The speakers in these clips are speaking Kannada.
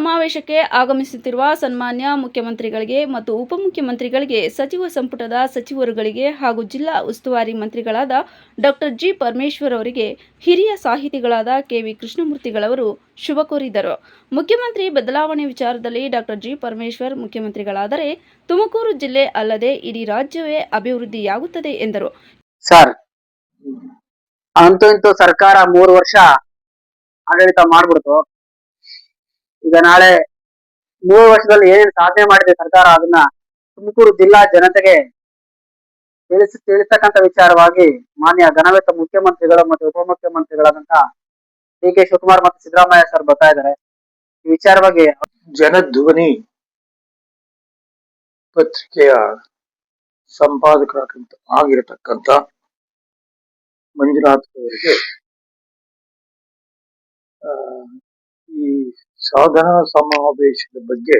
ಸಮಾವೇಶಕ್ಕೆ ಆಗಮಿಸುತ್ತಿರುವ ಸನ್ಮಾನ್ಯ ಮುಖ್ಯಮಂತ್ರಿಗಳಿಗೆ ಮತ್ತು ಉಪಮುಖ್ಯಮಂತ್ರಿಗಳಿಗೆ, ಸಚಿವ ಸಂಪುಟದ ಸಚಿವರುಗಳಿಗೆ ಹಾಗೂ ಜಿಲ್ಲಾ ಉಸ್ತುವಾರಿ ಮಂತ್ರಿಗಳಾದ ಡಾಕ್ಟರ್ ಜಿ. ಪರಮೇಶ್ವರ್ ಅವರಿಗೆ ಹಿರಿಯ ಸಾಹಿತಿಗಳಾದ ಕೆ.ವಿ. ಕೃಷ್ಣಮೂರ್ತಿಗಳವರು ಶುಭ ಕೋರಿದರು. ಮುಖ್ಯಮಂತ್ರಿ ಬದಲಾವಣೆ ವಿಚಾರದಲ್ಲಿ ಡಾಕ್ಟರ್ ಜಿ. ಪರಮೇಶ್ವರ್ ಮುಖ್ಯಮಂತ್ರಿಗಳಾದರೆ ತುಮಕೂರು ಜಿಲ್ಲೆ ಅಲ್ಲದೆ ಇಡೀ ರಾಜ್ಯವೇ ಅಭಿವೃದ್ಧಿಯಾಗುತ್ತದೆ ಎಂದರು. ಸರ್, ಅಂತೂ ಇಂತೂ ಸರ್ಕಾರ 3 ವರ್ಷ ಆಡಳಿತ ಮಾಡ್ಬಿಡ್ತು. ಈಗ ನಾಳೆ 3 ವರ್ಷದಲ್ಲಿ ಏನೇನು ಸಾಧನೆ ಮಾಡಿದೆ ಸರ್ಕಾರ, ಅದನ್ನ ತುಮಕೂರು ಜಿಲ್ಲಾ ಜನತೆಗೆ ತಿಳಿಸ್ತಕ್ಕಂಥ ವಿಚಾರವಾಗಿ ಮಾನ್ಯ ಘನವೆತ್ತ ಮುಖ್ಯಮಂತ್ರಿಗಳು ಮತ್ತು ಉಪಮುಖ್ಯಮಂತ್ರಿಗಳಾದಂತ ಡಿ ಕೆ ಶಿವಕುಮಾರ್ ಮತ್ತು ಸಿದ್ದರಾಮಯ್ಯ ಸರ್ ಬರ್ತಾ ಇದ್ದಾರೆ. ಈ ವಿಚಾರವಾಗಿ ಜನಧ್ವನಿ ಪತ್ರಿಕೆಯ ಸಂಪಾದಕರಾಗಿರತಕ್ಕಂತ ಮಂಜುನಾಥ್ ಅವರಿಗೆ ಈ ಸಾಧನಾ ಸಮಾವೇಶದ ಬಗ್ಗೆ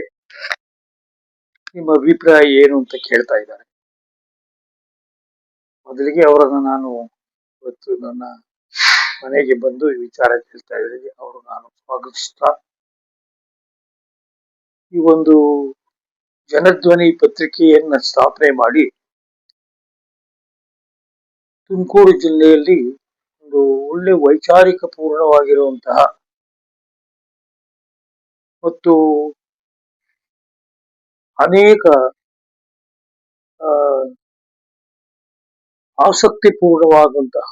ನಿಮ್ಮ ಅಭಿಪ್ರಾಯ ಏನು ಅಂತ ಕೇಳ್ತಾ ಇದ್ದಾರೆ. ಮೊದಲಿಗೆ ಅವರನ್ನು ನಾನು ಇವತ್ತು ನನ್ನ ಮನೆಗೆ ಬಂದು ಈ ವಿಚಾರ ಕೇಳ್ತಾ ಇದ್ದಾರೆ. ಅವರು ನಾನು ಸ್ವಾಗತಿಸ್ತಾ, ಈ ಒಂದು ಜನಧ್ವನಿ ಪತ್ರಿಕೆಯನ್ನ ಸ್ಥಾಪನೆ ಮಾಡಿ ತುಮಕೂರು ಜಿಲ್ಲೆಯಲ್ಲಿ ಒಂದು ಒಳ್ಳೆ ವೈಚಾರಿಕ ಪೂರ್ಣವಾಗಿರುವಂತಹ ಮತ್ತು ಅನೇಕ ಆಸಕ್ತಿ ಪೂರ್ಣವಾದಂತಹ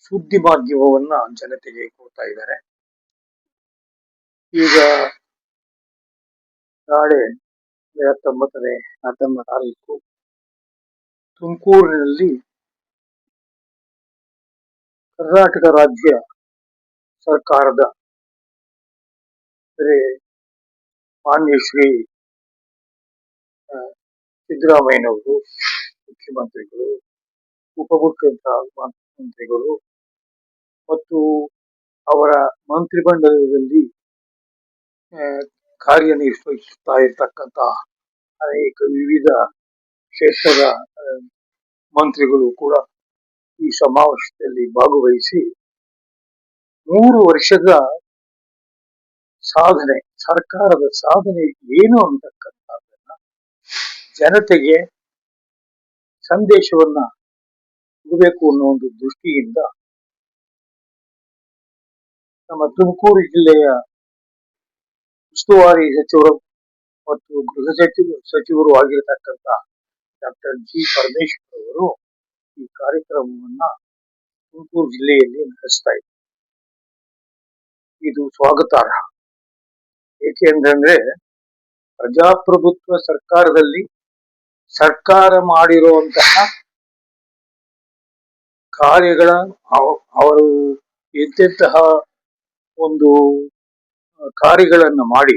ಸುದ್ದಿ ಮಾಧ್ಯಮವನ್ನ ಜನತೆಗೆ ಕೊಡ್ತಾ ಇದ್ದಾರೆ. ಈಗ ನಾಳೆ 19ನೇ ತಾರೀಕು ತುಮಕೂರಿನಲ್ಲಿ ಕರ್ನಾಟಕ ರಾಜ್ಯ ಸರ್ಕಾರದ ಮಾನ್ಯ ಶ್ರೀ ಸಿದ್ದರಾಮಯ್ಯನವರು ಮುಖ್ಯಮಂತ್ರಿಗಳು, ಉಪಮುಖ್ಯಮಂತ್ರಿಗಳು ಮತ್ತು ಅವರ ಮಂತ್ರಿಮಂಡಲದಲ್ಲಿ ಕಾರ್ಯನಿರ್ವಹಿಸುತ್ತಾ ಇರತಕ್ಕಂತ ಅನೇಕ ವಿವಿಧ ಕ್ಷೇತ್ರದ ಮಂತ್ರಿಗಳು ಕೂಡ ಈ ಸಮಾವೇಶದಲ್ಲಿ ಭಾಗವಹಿಸಿ 3 ವರ್ಷದ ಸಾಧನೆ, ಸರ್ಕಾರದ ಸಾಧನೆ ಏನು ಅಂತಕ್ಕಂಥದ್ದನ್ನ ಜನತೆಗೆ ಸಂದೇಶವನ್ನ ಕೊಡಬೇಕು ಅನ್ನೋ ಒಂದು ದೃಷ್ಟಿಯಿಂದ ನಮ್ಮ ತುಮಕೂರು ಜಿಲ್ಲೆಯ ಉಸ್ತುವಾರಿ ಸಚಿವರು ಮತ್ತು ಗೃಹ ಸಚಿವರು ಆಗಿರತಕ್ಕಂತ ಡಾಕ್ಟರ್ ಜಿ. ಪರಮೇಶ್ವರ್ ಅವರು ಈ ಕಾರ್ಯಕ್ರಮವನ್ನ ತುಮಕೂರು ಜಿಲ್ಲೆಯಲ್ಲಿ ನಡೆಸ್ತಾ ಇದ್ದಾರೆ. ಇದು ಸ್ವಾಗತಾರ್ಹ. ಏಕೆಂದ್ರೆ ಪ್ರಜಾಪ್ರಭುತ್ವ ಸರ್ಕಾರದಲ್ಲಿ ಸರ್ಕಾರ ಮಾಡಿರುವಂತಹ ಕಾರ್ಯಗಳ ಅವರು ಎಂತೆಂತಹ ಒಂದು ಕಾರ್ಯಗಳನ್ನ ಮಾಡಿ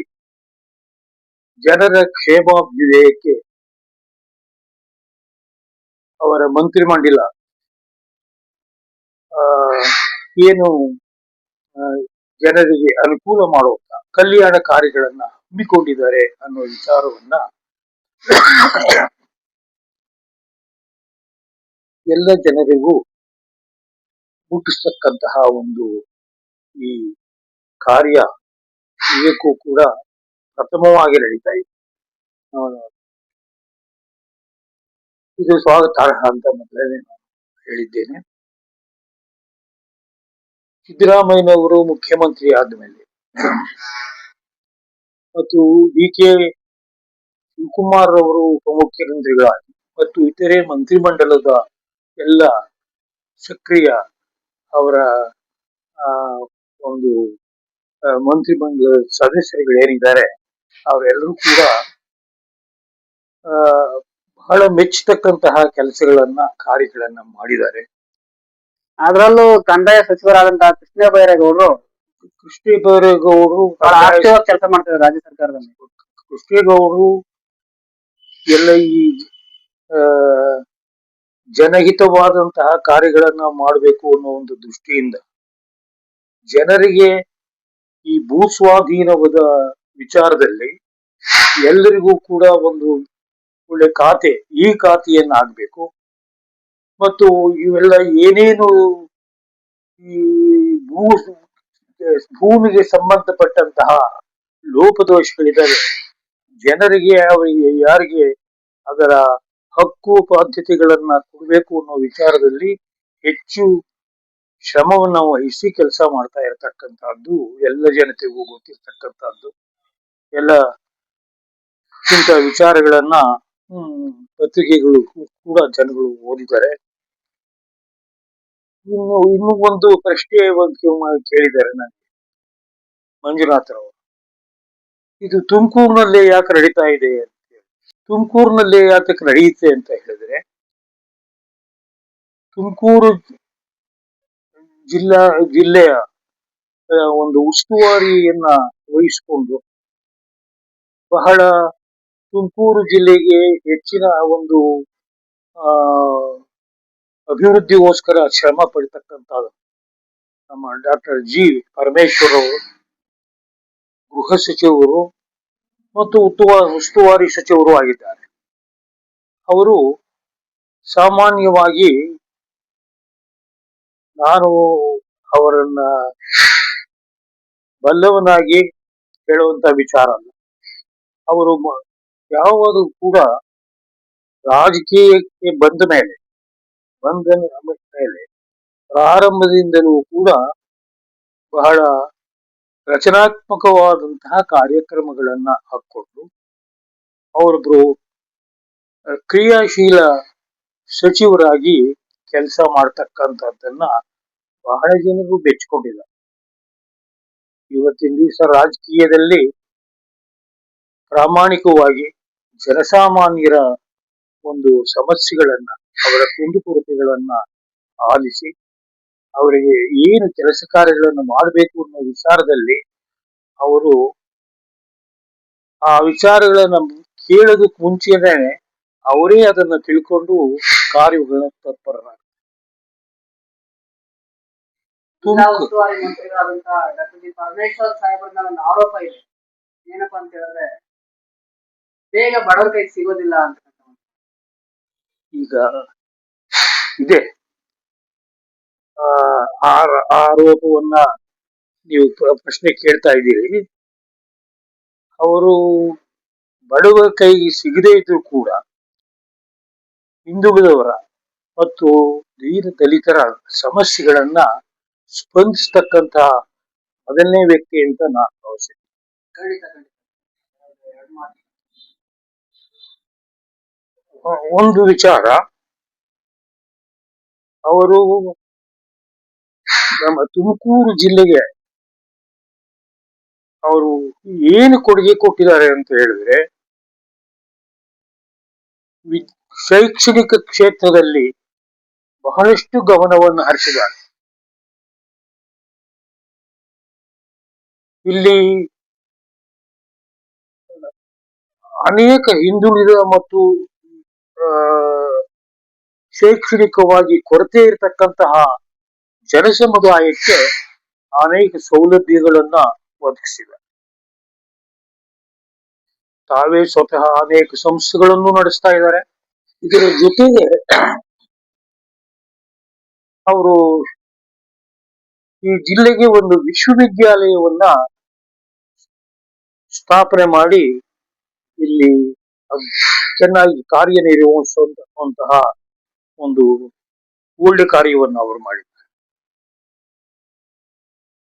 ಜನರ ಕ್ಷೇಮಾಭ್ಯುದಯಕ್ಕೆ ಅವರ ಮಂತ್ರಿಮಂಡಲ ಏನು ಜನರಿಗೆ ಅನುಕೂಲ ಮಾಡುವಂತ ಕಲ್ಯಾಣ ಕಾರ್ಯಗಳನ್ನ ಹಮ್ಮಿಕೊಂಡಿದ್ದಾರೆ ಅನ್ನೋ ವಿಚಾರವನ್ನ ಎಲ್ಲ ಜನರಿಗೂ ಮುಟ್ಟಿಸ್ತಕ್ಕಂತಹ ಒಂದು ಈ ಕಾರ್ಯ ಇದಕ್ಕೂ ಕೂಡ ಪ್ರಥಮವಾಗಿ ನಡೀತಾ ಇದೆ. ಇದು ಸ್ವಾಗತಾರ್ಹ ಅಂತ ಮೊದಲೇ ನಾನು ಹೇಳಿದ್ದೇನೆ. ಸಿದ್ದರಾಮಯ್ಯನವರು ಮುಖ್ಯಮಂತ್ರಿ ಆದ್ಮೇಲೆ ಮತ್ತು ಡಿ ಕೆ ಶಿವಕುಮಾರ್ ಅವರು ಉಪಮುಖ್ಯಮಂತ್ರಿಗಳಾಗಿ ಮತ್ತು ಇತರೆ ಮಂತ್ರಿಮಂಡಲದ ಎಲ್ಲ ಸಕ್ರಿಯ ಅವರ ಒಂದು ಮಂತ್ರಿಮಂಡಲದ ಸದಸ್ಯರುಗಳೇನಿದ್ದಾರೆ ಅವರೆಲ್ಲರೂ ಕೂಡ ಬಹಳ ಮೆಚ್ಚತಕ್ಕಂತಹ ಕೆಲಸಗಳನ್ನ ಕಾರ್ಯಗಳನ್ನ ಮಾಡಿದ್ದಾರೆ. ಅದರಲ್ಲೂ ಕಂದಾಯ ಸಚಿವರಾದಂತಹ ಕೃಷ್ಣ ಬೈರೇಗೌಡರು ಬಹಳ ಆಕ್ಟಿವ್ ಕೆಲಸ ಮಾಡ್ತಾರೆ ರಾಜ್ಯ ಸರ್ಕಾರದಲ್ಲಿ. ಕೃಷ್ಣೇಗೌಡರು ಎಲ್ಲ ಈ ಜನಹಿತವಾದಂತಹ ಕಾರ್ಯಗಳನ್ನ ಮಾಡಬೇಕು ಅನ್ನೋ ಒಂದು ದೃಷ್ಟಿಯಿಂದ ಜನರಿಗೆ ಈ ಭೂ ಸ್ವಾಧೀನದ ವಿಚಾರದಲ್ಲಿ ಎಲ್ಲರಿಗೂ ಕೂಡ ಒಂದು ಒಳ್ಳೆ ಖಾತೆ, ಈ ಖಾತೆಯನ್ನ ಆಗ್ಬೇಕು ಮತ್ತು ಇವೆಲ್ಲ ಏನೇನು ಈ ಭೂಮಿಗೆ ಸಂಬಂಧಪಟ್ಟಂತಹ ಲೋಪದೋಷಗಳಿದ್ದಾವೆ. ಜನರಿಗೆ ಅವರಿಗೆ ಯಾರಿಗೆ ಅದರ ಹಕ್ಕು ಬಾಧ್ಯತೆಗಳನ್ನ ಕೊಡಬೇಕು ಅನ್ನೋ ವಿಚಾರದಲ್ಲಿ ಹೆಚ್ಚು ಶ್ರಮವನ್ನು ವಹಿಸಿ ಕೆಲಸ ಮಾಡ್ತಾ ಇರತಕ್ಕಂತಹದ್ದು ಎಲ್ಲ ಜನತೆಗೂ ಗೊತ್ತಿರ್ತಕ್ಕಂಥದ್ದು. ಎಲ್ಲ ಇಂಥ ವಿಚಾರಗಳನ್ನ ಪತ್ರಿಕೆಗಳು ಕೂಡ ಜನಗಳು ಓದಿದ್ದಾರೆ. ಇನ್ನು ಒಂದು ಪ್ರಶ್ನೆ ಕೇಳಿದ್ದಾರೆ ನನಗೆ ಮಂಜುನಾಥ್ ಅವರು, ಇದು ತುಮಕೂರಿನಲ್ಲೇ ಯಾಕೆ ನಡೀತಾ ಇದೆ ಅಂತ ಹೇಳಿ. ತುಮಕೂರಿನಲ್ಲೇ ಯಾಕೆ ನಡೆಯುತ್ತೆ ಅಂತ ಹೇಳಿದ್ರೆ, ತುಮಕೂರು ಜಿಲ್ಲೆಯ ಒಂದು ಉಸ್ತುವಾರಿಯನ್ನ ವಹಿಸಿಕೊಂಡು ಬಹಳ ತುಮಕೂರು ಜಿಲ್ಲೆಗೆ ಹೆಚ್ಚಿನ ಒಂದು ಆ ಅಭಿವೃದ್ಧಿಗೋಸ್ಕರ ಶ್ರಮ ಪಡ್ತಕ್ಕಂಥ ನಮ್ಮ ಡಾಕ್ಟರ್ ಜಿ ಪರಮೇಶ್ವರ್ ಅವರು ಗೃಹ ಸಚಿವರು ಮತ್ತು ಉಸ್ತುವಾರಿ ಸಚಿವರು ಆಗಿದ್ದಾರೆ. ಅವರು ಸಾಮಾನ್ಯವಾಗಿ ನಾನು ಅವರನ್ನ ಬಲ್ಲವನಾಗಿ ಹೇಳುವಂತ ವಿಚಾರ ಅಲ್ಲ. ಅವರು ಯಾವುದು ಕೂಡ ರಾಜಕೀಯಕ್ಕೆ ಬಂದ ಮೇಲೆ ಪ್ರಾರಂಭದಿಂದಲೂ ಕೂಡ ಬಹಳ ರಚನಾತ್ಮಕವಾದಂತಹ ಕಾರ್ಯಕ್ರಮಗಳನ್ನ ಹಾಕೊಂಡು ಅವರೊಬ್ರು ಕ್ರಿಯಾಶೀಲ ಸಚಿವರಾಗಿ ಕೆಲಸ ಮಾಡ್ತಕ್ಕಂಥದ್ದನ್ನ ಬಹಳ ಜನರು ಬೆಚ್ಕೊಂಡಿದ್ದಾರೆ. ಇವತ್ತಿನ ದಿವಸ ರಾಜಕೀಯದಲ್ಲಿ ಪ್ರಾಮಾಣಿಕವಾಗಿ ಜನಸಾಮಾನ್ಯರ ಒಂದು ಸಮಸ್ಯೆಗಳನ್ನ, ಅವರ ಕುಂದುಕೊರತೆಗಳನ್ನ ಆಲಿಸಿ ಅವರಿಗೆ ಏನು ಕೆಲಸ ಕಾರ್ಯಗಳನ್ನು ಮಾಡಬೇಕು ಅನ್ನೋ ವಿಚಾರದಲ್ಲಿ ಅವರು ಆ ವಿಚಾರಗಳನ್ನ ಕೇಳೋದಕ್ಕೆ ಮುಂಚೆನೆ ಅವರೇ ಅದನ್ನ ತಿಳ್ಕೊಂಡು ಕಾರ್ಯಗಳನ್ನ ತತ್ಪರರಾಗ್ತಾರೆ. ಉಸ್ತುವಾರಿ ಮಂತ್ರಿಗಳಾದಂತಹ ಡಾಕ್ಟರ್ ಜಿ ಪರಮೇಶ್ವರ್ ಸಾಹೇಬ್ರನ್ನ ಒಂದು ಆರೋಪ ಇದೆ. ಏನಪ್ಪಾ ಅಂತ ಹೇಳಿದ್ರೆ, ಬೇಗ ಬಡವರ ಕೈಗೆ ಸಿಗೋದಿಲ್ಲ ಅಂತ. ಈಗ ಇದೆ ಆರೋಪವನ್ನ ನೀವು ಪ್ರಶ್ನೆ ಕೇಳ್ತಾ ಇದ್ದೀರಿ. ಅವರು ಬಡವರ ಕೈಗೆ ಸಿಗದೇ ಇದ್ರೂ ಕೂಡ ಹಿಂದುಳಿದವರ ಮತ್ತು ದಲಿತರ ಸಮಸ್ಯೆಗಳನ್ನ ಸ್ಪಂದಿಸ್ತಕ್ಕಂತಹ ಮೊದಲನೇ ವ್ಯಕ್ತಿ ಅಂತ ನಾನು ಭಾವಿಸಿದ್ದೀನಿ. ಒಂದು ವಿಚಾರ, ಅವರು ನಮ್ಮ ತುಮಕೂರು ಜಿಲ್ಲೆಗೆ ಅವರು ಏನು ಕೊಡುಗೆ ಕೊಟ್ಟಿದ್ದಾರೆ ಅಂತ ಹೇಳಿದ್ರೆ, ಶೈಕ್ಷಣಿಕ ಕ್ಷೇತ್ರದಲ್ಲಿ ಬಹಳಷ್ಟು ಗಮನವನ್ನು ಹರಿಸಿದ್ದಾರೆ. ಇಲ್ಲಿ ಅನೇಕ ಹಿಂದುಳಿದ ಮತ್ತು ಶೈಕ್ಷಣಿಕವಾಗಿ ಕೊರತೆ ಇರತಕ್ಕಂತಹ ಜನಸಮುದಾಯಕ್ಕೆ ಅನೇಕ ಸೌಲಭ್ಯಗಳನ್ನ ಒದಗಿಸಿದ್ದಾರೆ. ತಾವೇ ಸ್ವತಃ ಅನೇಕ ಸಂಸ್ಥೆಗಳನ್ನು ನಡೆಸ್ತಾ ಇದ್ದಾರೆ. ಇದರ ಜೊತೆಗೆ ಅವರು ಈ ಜಿಲ್ಲೆಗೆ ಒಂದು ವಿಶ್ವವಿದ್ಯಾಲಯವನ್ನ ಸ್ಥಾಪನೆ ಮಾಡಿ ಇಲ್ಲಿ ಚೆನ್ನಾಗಿ ಕಾರ್ಯನಿರ್ವಹಿಸುವಂತಹ ಒಂದು ಒಳ್ಳೆ ಕಾರ್ಯವನ್ನು ಅವರು ಮಾಡಿದ್ದಾರೆ.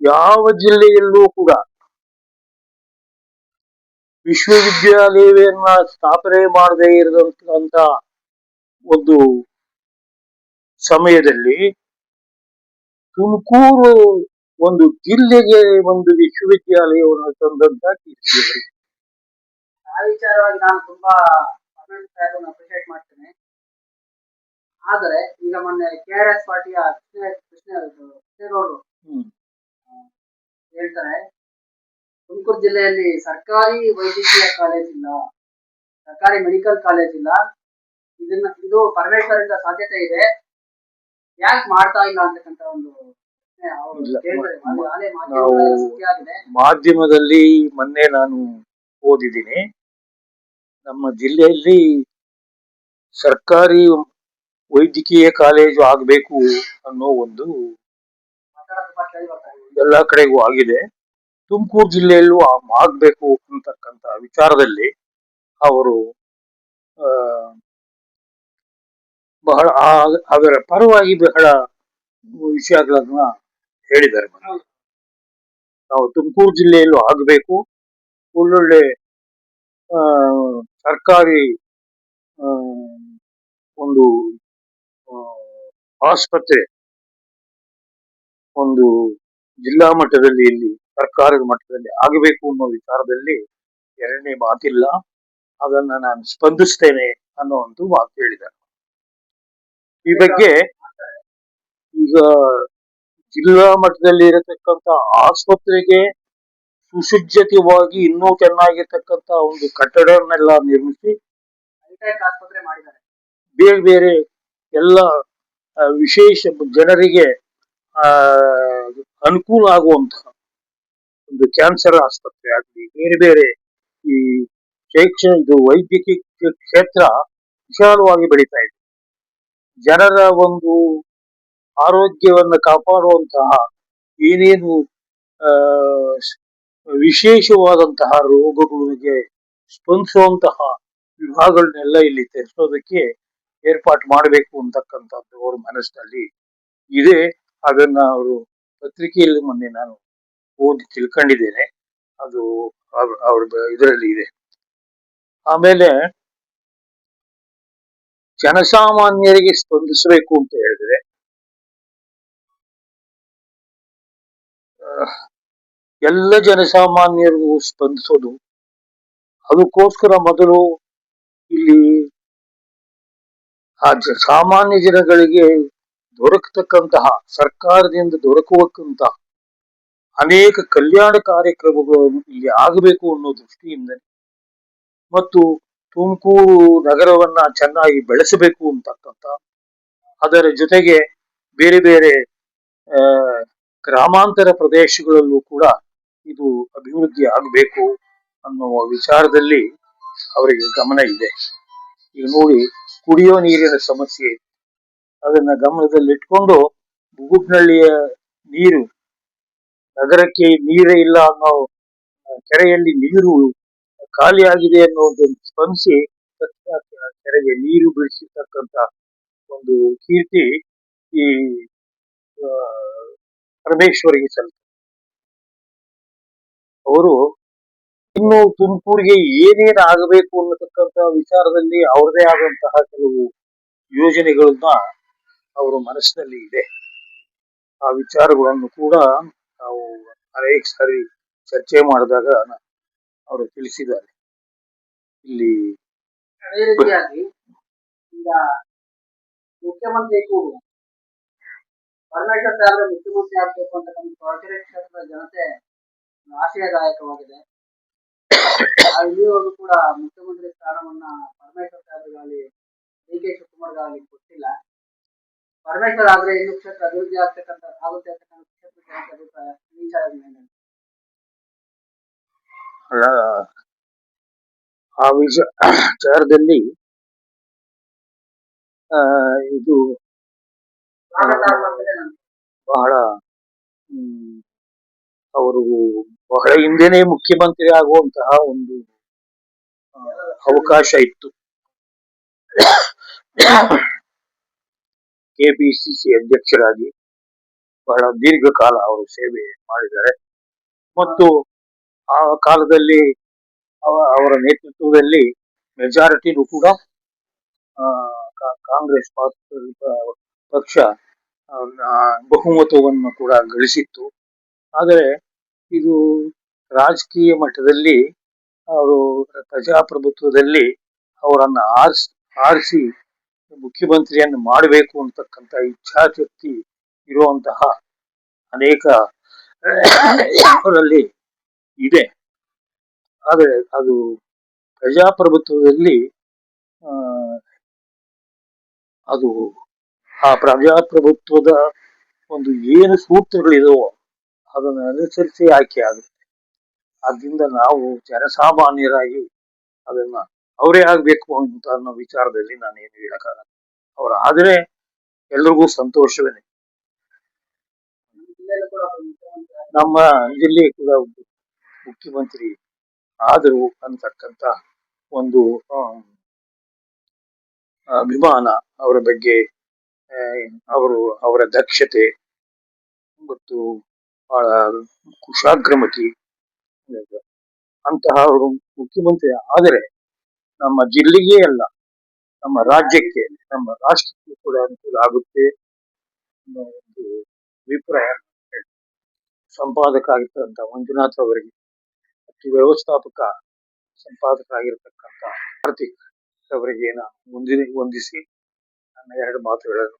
ಯಾವ ಜಿಲ್ಲೆಯಲ್ಲೂ ಕೂಡ ವಿಶ್ವವಿದ್ಯಾಲಯವನ್ನ ಸ್ಥಾಪನೆ ಮಾಡದೇ ಇರದಂತ ಒಂದು ಸಮಯದಲ್ಲಿ ತುಮಕೂರು ಒಂದು ಜಿಲ್ಲೆಗೆ ಒಂದು ವಿಶ್ವವಿದ್ಯಾಲಯವನ್ನು ತಂದಂತ ಕೀರ್ತಿ. ಆ ವಿಚಾರವಾಗಿ ನಾನು ತುಂಬಾ ಅಪ್ರಿಶಿಯೇಟ್ ಮಾಡ್ತೇನೆ. ಆದರೆ ಈಗ ಮೊನ್ನೆ KRS ಪಾರ್ಟಿಯ ಕೃಷ್ಣೇಗೌಡರು ಹೇಳ್ತಾರೆ, ತುಮಕೂರು ಜಿಲ್ಲೆಯಲ್ಲಿ ಸರ್ಕಾರಿ ವೈದ್ಯಕೀಯ ಕಾಲೇಜ್ ಇಲ್ಲ, ಸರ್ಕಾರಿ ಮೆಡಿಕಲ್ ಕಾಲೇಜ್ ಇಲ್ಲ. ಇದು ಪರಮೇಶ್ವರಿಂದ ಸಾಧ್ಯತೆ ಇದೆ, ಯಾಕೆ ಮಾಡ್ತಾ ಇಲ್ಲ ಅಂತಕ್ಕಂಥ ಒಂದು ಮಾಧ್ಯಮದಲ್ಲಿ ಮೊನ್ನೆ ನಾನು ಓದಿದ್ದೀನಿ. ನಮ್ಮ ಜಿಲ್ಲೆಯಲ್ಲಿ ಸರ್ಕಾರಿ ವೈದ್ಯಕೀಯ ಕಾಲೇಜು ಆಗಬೇಕು ಅನ್ನೋ ಒಂದು ಎಲ್ಲ ಕಡೆಗೂ ಆಗಿದೆ. ತುಮಕೂರು ಜಿಲ್ಲೆಯಲ್ಲೂ ಆಗ್ಬೇಕು ಅಂತಕ್ಕಂಥ ವಿಚಾರದಲ್ಲಿ ಅವರು ಆ, ಬಹಳ ಅದರ ಪರವಾಗಿ ಬಹಳ ವಿಷಯಗಳನ್ನ ಹೇಳಿದ್ದಾರೆ. ನಾವು ತುಮಕೂರು ಜಿಲ್ಲೆಯಲ್ಲೂ ಆಗಬೇಕು, ಒಳ್ಳೊಳ್ಳೆ ಆ, ಸರ್ಕಾರಿ ಆ, ಒಂದು ಆ, ಆಸ್ಪತ್ರೆ ಒಂದು ಜಿಲ್ಲಾ ಮಟ್ಟದಲ್ಲಿ ಇಲ್ಲಿ ಸರ್ಕಾರದ ಮಟ್ಟದಲ್ಲಿ ಆಗಬೇಕು ಅನ್ನೋ ವಿಚಾರದಲ್ಲಿ ಎರಡನೇ ಮಾತಿಲ್ಲ. ಅದನ್ನ ನಾನು ಸ್ಪಂದಿಸ್ತೇನೆ ಅನ್ನೋ ಒಂದು ಮಾತು ಹೇಳಿದ್ದಾರೆ. ಈ ಬಗ್ಗೆ ಈಗ ಜಿಲ್ಲಾ ಮಟ್ಟದಲ್ಲಿ ಇರತಕ್ಕಂತ ಆಸ್ಪತ್ರೆಗೆ ಸುಸಜ್ಜಿತವಾಗಿ ಇನ್ನೂ ಚೆನ್ನಾಗಿರ್ತಕ್ಕಂತ ಒಂದು ಕಟ್ಟಡವನ್ನೆಲ್ಲ ನಿರ್ಮಿಸಿ ಆಸ್ಪತ್ರೆ ಮಾಡಿದ್ದಾರೆ. ಬೇರೆ ಬೇರೆ ಎಲ್ಲ ವಿಶೇಷ ಜನರಿಗೆ ಆ ಅನುಕೂಲ ಆಗುವಂತಹ ಒಂದು ಕ್ಯಾನ್ಸರ್ ಆಸ್ಪತ್ರೆ ಆಗಲಿ, ಬೇರೆ ಬೇರೆ ಈ ಇದು ವೈದ್ಯಕೀಯ ಕ್ಷೇತ್ರ ವಿಶಾಲವಾಗಿ ಬೆಳೀತಾ ಇದೆ. ಜನರ ಒಂದು ಆರೋಗ್ಯವನ್ನು ಕಾಪಾಡುವಂತಹ ಏನೇನು ಆ ವಿಶೇಷವಾದಂತಹ ರೋಗಗಳಿಗೆ ಸ್ಪಂದಿಸುವಂತಹ ವಿಭಾಗಗಳನ್ನೆಲ್ಲ ಇಲ್ಲಿ ತೆರೆಸೋದಕ್ಕೆ ಏರ್ಪಾಟ್ ಮಾಡಬೇಕು ಅಂತಕ್ಕಂಥದ್ದು ಅವ್ರ ಮನಸ್ಸಿನಲ್ಲಿ ಇದೆ. ಅದನ್ನ ಅವರು ಪತ್ರಿಕೆಯಲ್ಲಿ ಮೊನ್ನೆ ನಾನು ಓದಿ ತಿಳ್ಕೊಂಡಿದ್ದೇನೆ. ಅದು ಅವ್ರ ಇದರಲ್ಲಿ ಇದೆ. ಆಮೇಲೆ ಜನಸಾಮಾನ್ಯರಿಗೆ ಸ್ಪಂದಿಸಬೇಕು ಅಂತ ಹೇಳಿದ್ರೆ ಎಲ್ಲ ಜನಸಾಮಾನ್ಯರಿಗೂ ಸ್ಪಂದಿಸೋದು, ಅದಕ್ಕೋಸ್ಕರ ಮೊದಲು ಇಲ್ಲಿ ಆ ಸಾಮಾನ್ಯ ಜನಗಳಿಗೆ ದೊರಕತಕ್ಕಂತಹ ಸರ್ಕಾರದಿಂದ ದೊರಕುವಂತಹ ಅನೇಕ ಕಲ್ಯಾಣ ಕಾರ್ಯಕ್ರಮಗಳು ಇಲ್ಲಿ ಆಗಬೇಕು ಅನ್ನೋ ದೃಷ್ಟಿಯಿಂದ ಮತ್ತು ತುಮಕೂರು ನಗರವನ್ನ ಚೆನ್ನಾಗಿ ಬೆಳೆಸಬೇಕು ಅಂತಕ್ಕಂಥ, ಅದರ ಜೊತೆಗೆ ಬೇರೆ ಬೇರೆ ಗ್ರಾಮಾಂತರ ಪ್ರದೇಶಗಳಲ್ಲೂ ಕೂಡ ಇದು ಅಭಿವೃದ್ಧಿ ಆಗಬೇಕು ಅನ್ನುವ ವಿಚಾರದಲ್ಲಿ ಅವರಿಗೆ ಗಮನ ಇದೆ. ಈಗ ನೋಡಿ, ಕುಡಿಯೋ ನೀರಿನ ಸಮಸ್ಯೆ, ಅದನ್ನ ಗಮನದಲ್ಲಿಟ್ಕೊಂಡು ಬುಗುಡ್ನಳ್ಳಿಯ ನೀರು, ನಗರಕ್ಕೆ ನೀರೇ ಇಲ್ಲ ಅನ್ನೋ ಕೆರೆಯಲ್ಲಿ ನೀರು ಖಾಲಿಯಾಗಿದೆ ಅನ್ನೋದನ್ನು ಸ್ಪಂದಿಸಿ ಕೆರೆಗೆ ನೀರು ಬಿಡಿಸಿರ್ತಕ್ಕಂಥ ಒಂದು ಕೀರ್ತಿ ಈ ಪರಮೇಶ್ವರಿಗೆ ಸಲ್ತ. ಅವರು ಇನ್ನು ತುಮಕೂರಿಗೆ ಏನೇನು ಆಗಬೇಕು ಅನ್ನತಕ್ಕಂಥ ವಿಚಾರದಲ್ಲಿ ಅವರದೇ ಆದಂತಹ ಕೆಲವು ಯೋಜನೆಗಳನ್ನ ಅವರ ಮನಸ್ಸಿನಲ್ಲಿ ಇದೆ. ಆ ವಿಚಾರಗಳನ್ನು ಕೂಡ ನಾವು ಅನೇಕ ಸಾರಿ ಚರ್ಚೆ ಮಾಡಿದಾಗ ಅವರು ತಿಳಿಸಿದ್ದಾರೆ. ಇಲ್ಲಿ ಅದೇ ರೀತಿಯಾಗಿ ಈಗ ಮುಖ್ಯಮಂತ್ರಿ ಕೂಡ ಪರಮೇಶ್ವರ್ ಸಾಹೇಬ್ರೆ ಮುಖ್ಯಮಂತ್ರಿ ಆಗ್ಬೇಕು ಅಂತಕ್ಕಂಥ ಹೊರಕೆರೆ ಕ್ಷೇತ್ರದ ಜನತೆ ಆಶಯದಾಯಕವಾಗಿದೆ. ಇಲ್ಲಿವರೆಗೂ ಕೂಡ ಮುಖ್ಯಮಂತ್ರಿ ಸ್ಥಾನವನ್ನ ಪರಮೇಶ್ವರ್ ಸಾಹೇಬ್ರಿಗಾಗಲಿ ಡಿ ಕೆ ಶಿವಕುಮಾರ್ಗಾಗಲಿ ಕೊಟ್ಟಿಲ್ಲ. ಪರಮೇಶ್ವರ್ ಆದ್ರೆ ಇನ್ನು ಕ್ಷೇತ್ರ ಅಭಿವೃದ್ಧಿ ಆಗುತ್ತೆ ಅಂತಕ್ಕಂಥ ಕ್ಷೇತ್ರ ಅಭಿಪ್ರಾಯ ಈ ವಿಚಾರದಲ್ಲಿ ಆ ವಿಚಾರದಲ್ಲಿ ಇದು ಬಹಳ ಅವರು ಬಹಳ ಹಿಂದೆನೆ ಮುಖ್ಯಮಂತ್ರಿ ಆಗುವಂತಹ ಒಂದು ಅವಕಾಶ ಇತ್ತು. ಕೆಪಿಸಿಸಿ ಅಧ್ಯಕ್ಷರಾಗಿ ಬಹಳ ದೀರ್ಘಕಾಲ ಅವರು ಸೇವೆ ಮಾಡಿದ್ದಾರೆ ಮತ್ತು ಆ ಕಾಲದಲ್ಲಿ ಅವರ ನೇತೃತ್ವದಲ್ಲಿ ಮೆಜಾರಿಟಿನೂ ಕೂಡ ಕಾಂಗ್ರೆಸ್ ಪಕ್ಷ ಬಹುಮತವನ್ನು ಕೂಡ ಗಳಿಸಿತ್ತು. ಆದರೆ ಇದು ರಾಜಕೀಯ ಮಟ್ಟದಲ್ಲಿ ಅವರು ಪ್ರಜಾಪ್ರಭುತ್ವದಲ್ಲಿ ಅವರನ್ನ ಆರಿಸಿ ಮುಖ್ಯಮಂತ್ರಿಯನ್ನು ಮಾಡಬೇಕು ಅಂತಕ್ಕಂಥ ಇಚ್ಛಾಶಕ್ತಿ ಇರುವಂತಹ ಅನೇಕ ಅವರಲ್ಲಿ ಇದೆ. ಆದರೆ ಅದು ಪ್ರಜಾಪ್ರಭುತ್ವದಲ್ಲಿ ಅದು ಆ ಪ್ರಜಾಪ್ರಭುತ್ವದ ಒಂದು ಏನು ಸೂತ್ರಗಳಿದವೋ ಅದನ್ನು ಅನುಸರಿಸಿ ಆಯ್ಕೆ ಆಗುತ್ತೆ. ಆದ್ರಿಂದ ನಾವು ಜನಸಾಮಾನ್ಯರಾಗಿ ಅದನ್ನ ಅವರೇ ಆಗ್ಬೇಕು ಅಂತ ಅನ್ನೋ ವಿಚಾರದಲ್ಲಿ ನಾನೇನು ಹೇಳಕ್ಕಾಗಲ್ಲ. ಅವ್ರ ಆದ್ರೆ ಎಲ್ರಿಗೂ ಸಂತೋಷವೇನೆ. ನಮ್ಮ ಜಿಲ್ಲೆ ಕೂಡ ಮುಖ್ಯಮಂತ್ರಿ ಆದರು ಅಂತಕ್ಕಂಥ ಒಂದು ಅಭಿಮಾನ ಅವರ ಬಗ್ಗೆ, ಅವರ ದಕ್ಷತೆ ಮತ್ತು ಬಹಳ ಕುಶಾಗ್ರಮತಿ ಅಂತಹ ಅವರು ಮುಖ್ಯಮಂತ್ರಿ ಆದರೆ ನಮ್ಮ ಜಿಲ್ಲೆಗೆ ಅಲ್ಲ, ನಮ್ಮ ರಾಜ್ಯಕ್ಕೆ, ನಮ್ಮ ರಾಷ್ಟ್ರಕ್ಕೆ ಕೂಡ ಅನುಕೂಲ ಆಗುತ್ತೆ ಅನ್ನೋ ಒಂದು ಅಭಿಪ್ರಾಯ. ಸಂಪಾದಕ ಆಗಿರ್ತಕ್ಕಂಥ ಮಂಜುನಾಥ್ ಅವರಿಗೆ ಮತ್ತು ವ್ಯವಸ್ಥಾಪಕ ಸಂಪಾದಕ ಆಗಿರ್ತಕ್ಕಂಥ ಕಾರ್ತಿಕ್ ಅವರಿಗೆ ನಾನು ವಂದಿಸಿ ನನ್ನ ಎರಡು ಮಾತುಗಳನ್ನು